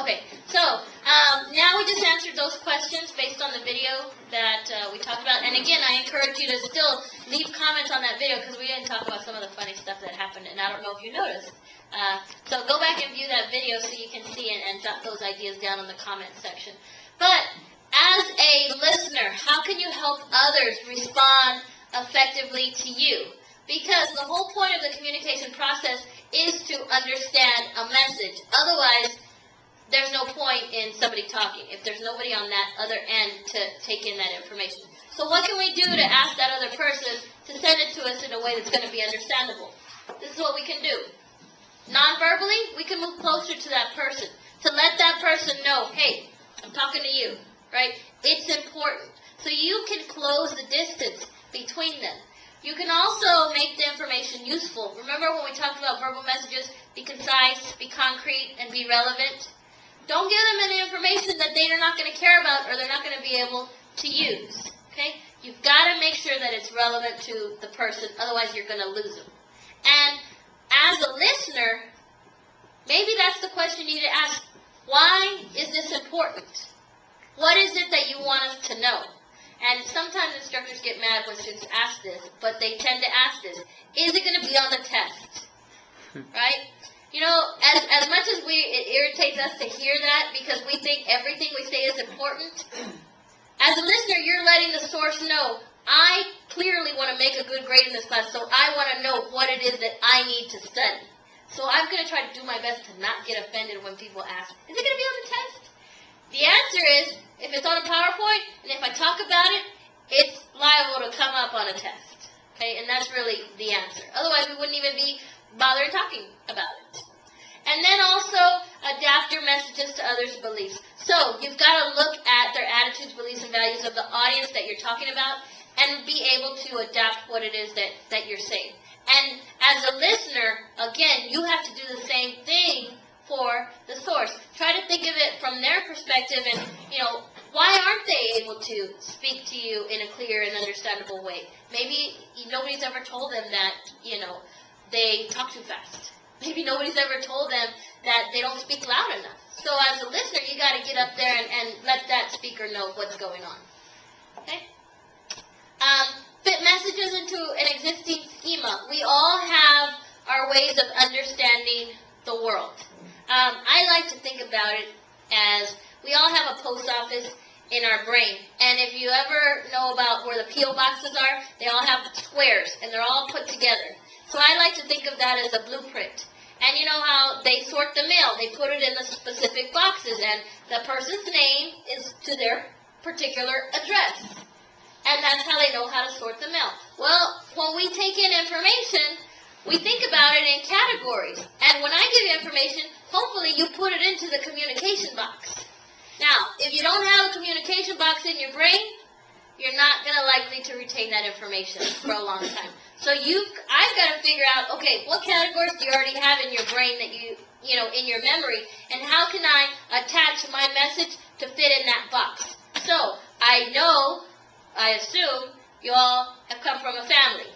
Okay, so now we just answered those questions based on the video that we talked about. And again, I encourage you to still leave comments on that video because we didn't talk about some of the funny stuff that happened, and I don't know if you noticed. So go back and view that video so you can see and jot those ideas down in the comment section. But as a listener, how can you help others respond effectively to you? Because the whole point of the communication process is to understand a message. Otherwise, there's no point in somebody talking if there's nobody on that other end to take in that information. So what can we do to ask that other person to send it to us in a way that's going to be understandable? This is what we can do. Non-verbally, we can move closer to that person to let that person know, hey, I'm talking to you, right? It's important. So you can close the distance between them. You can also make the information useful. Remember when we talked about verbal messages, be concise, be concrete, and be relevant? Don't give them any information that they're not going to care about or they're not going to be able to use. Okay? You've got to make sure that it's relevant to the person, otherwise you're going to lose them. And as a listener, maybe that's the question you need to ask. Why is this important? What is it that you want us to know? And sometimes instructors get mad when students ask this, but they tend to ask this. Is it going to be on the test? Right? You know, as much as it irritates us to hear that because we think everything we say is important, as a listener, you're letting the source know, I clearly want to make a good grade in this class, so I want to know what it is that I need to study. So I'm going to try to do my best to not get offended when people ask, is it going to be on the test? The answer is, if it's on a PowerPoint, and if I talk about it, it's liable to come up on a test. Okay, and that's really the answer. Otherwise, we wouldn't even be bothering talking about it. And then also, adapt your messages to others' beliefs. So, you've got to look at their attitudes, beliefs, and values of the audience that you're talking about, and be able to adapt what it is that you're saying. And as a listener, again, you have to do the same thing for the source. Try to think of it from their perspective and, why aren't they able to speak to you in a clear and understandable way? Maybe nobody's ever told them that, they talk too fast. Maybe nobody's ever told them that they don't speak loud enough. So as a listener, you got to get up there and let that speaker know what's going on. Okay? Fit messages into an existing schema. We all have our ways of understanding the world. I like to think about it as we all have a post office in our brain. And if you ever know about where the P.O. boxes are, they all have squares, and they're all put together. So I like to think of that as a blueprint. And you know how they sort the mail. They put it in the specific boxes, and the person's name is to their particular address. And that's how they know how to sort the mail. Well, when we take in information, we think about it in categories. And when I give you information, hopefully you put it into the communication box. Now, if you don't have a communication box in your brain, you're not going to likely to retain that information for a long time. So I've got to figure out, okay, what categories do you already have in your brain that in your memory, and how can I attach my message to fit in that box? So I assume you all have come from a family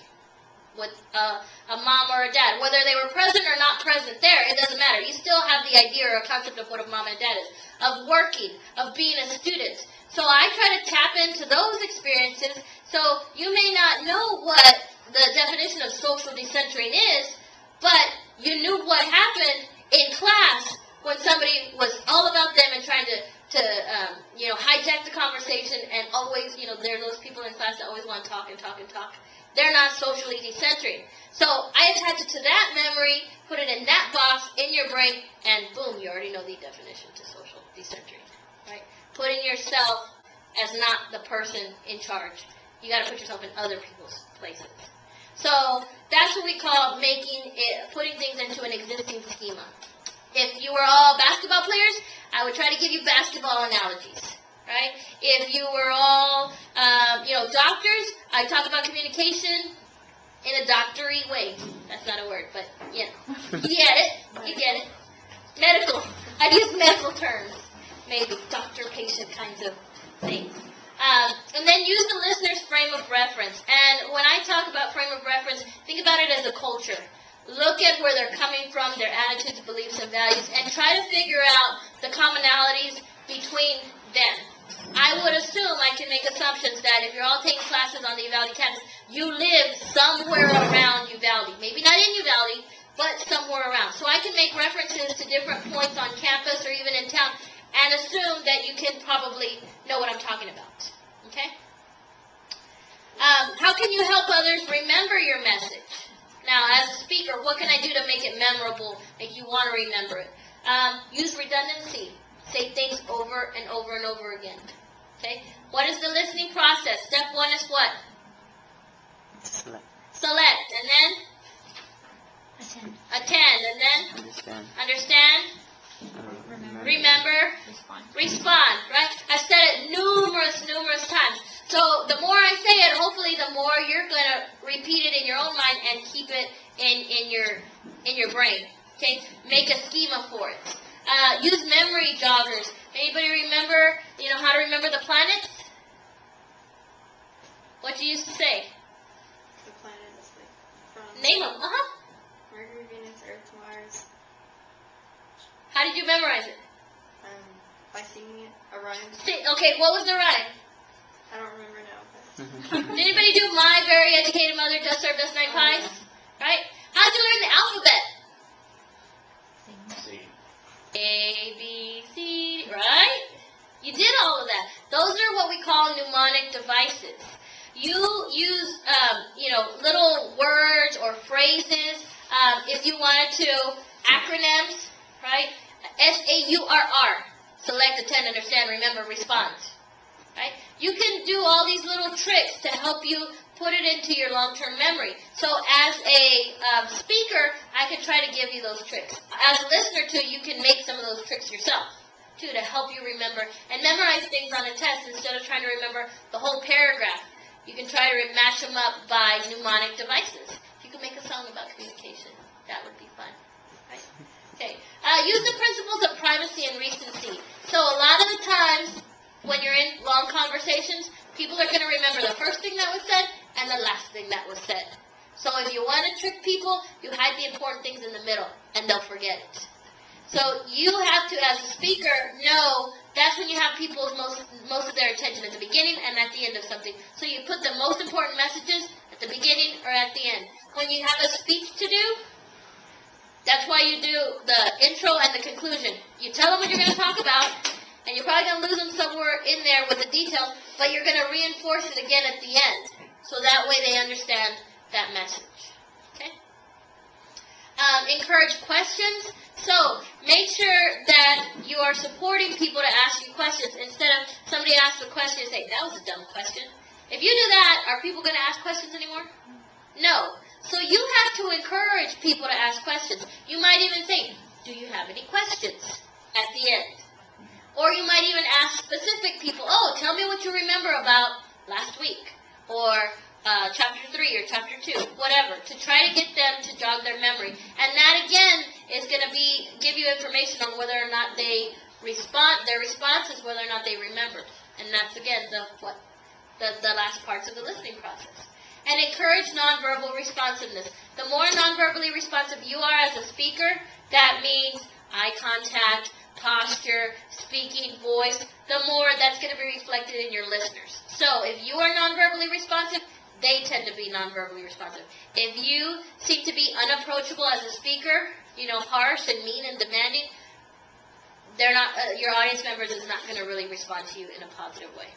with a mom or a dad. Whether they were present or not present there, it doesn't matter. You still have the idea or a concept of what a mom and dad is, of working, of being a student. So I try to tap into those experiences. So you may not know what the definition of social decentering is, but you knew what happened in class when somebody was all about them and trying to hijack the conversation, and always, there are those people in class that always want to talk and talk and talk. They're not socially decentering. So I attach it to that memory, put it in that box in your brain, and boom, you already know the definition to social decentering, right? Putting yourself as not the person in charge. You got to put yourself in other people's places. So that's what we call putting things into an existing schema. If you were all basketball players, I would try to give you basketball analogies, right? If you were all, doctors, I talk about communication in a doctory way. That's not a word, but, you get it. You get it. Medical. I'd use medical terms, maybe doctor-patient kinds of things. And then use the listener's frame of reference. And when I talk about frame of reference, think about it as a culture. Look at where they're coming from, their attitudes, beliefs, and values, and try to figure out the commonalities between them. I would assume, I can make assumptions that if you're all taking classes on the Uvalde campus, you live somewhere around Uvalde. Maybe not in Uvalde, but somewhere around. So I can make references to different points on campus or even in town and assume that you can probably know what I'm talking about. Okay? How can you help others remember your message? Now, as a speaker, what can I do to make it memorable, make you want to remember it? Use redundancy. Say things over and over and over again. Okay? What is the listening process? Step 1 is what? Select. Select. And then? Attend. Attend. And then? Understand. Understand? Remember? Respond. Right? I've said it numerous times. So the more I say it, hopefully the more you're going to repeat it in your own mind and keep it in your brain. Okay? Make a schema for it. Use memory joggers. Anybody remember, how to remember the planets? What you used to say? The planets, like, from Name them. Mercury, Venus, Earth, Mars. How did you memorize it? By singing it, a rhyme. Okay, what was the rhyme? I don't remember now. Did anybody do My Very Educated Mother Does Serve Does Night Pies? Right? How'd you learn the alphabet? A, B, C, right? You did all of that. Those are what we call mnemonic devices. You use, little words or phrases. If you wanted to, acronyms, right? SAURR. Select, attend, understand, remember, respond. Right? You can do all these little tricks to help you put it into your long-term memory. So as a speaker, I can try to give you those tricks. As a listener, too, you can make some of those tricks yourself, too, to help you remember and memorize things on a test instead of trying to remember the whole paragraph. You can try to match them up by mnemonic devices. If you could make a song about communication, that would be fun. Right? Okay. Use the principles of privacy and recency. So a lot of the times, when you're in long conversations, people are going to remember the first thing that was said and the last thing that was said. So if you want to trick people, you hide the important things in the middle, and they'll forget it. So you have to, as a speaker, know that's when you have people's most of their attention at the beginning and at the end of something. So you put the most important messages at the beginning or at the end. When you have a speech to do, that's why you do the intro and the conclusion. You tell them what you're going to talk about, and you're probably going to lose them somewhere in there with the details, but you're going to reinforce it again at the end. So that way they understand that message. Okay? Encourage questions. So make sure that you are supporting people to ask you questions instead of somebody asks a question and say, that was a dumb question. If you do that, are people going to ask questions anymore? No. So you have to encourage people to ask questions. You might even say, do you have any questions at the end? Or you might even ask specific people, oh, tell me what you remember about last week, or chapter 3 or chapter 2, whatever, to try to get them to jog their memory. And that, again, is going to give you information on whether or not they respond, their response is whether or not they remembered. And that's, again, the last parts of the listening process. And encourage nonverbal responsiveness. The more nonverbally responsive you are as a speaker, that means eye contact, posture, speaking, voice, the more that's going to be reflected in your listeners. So if you are nonverbally responsive, they tend to be nonverbally responsive. If you seem to be unapproachable as a speaker, harsh and mean and demanding, they're not. Your audience members is not going to really respond to you in a positive way.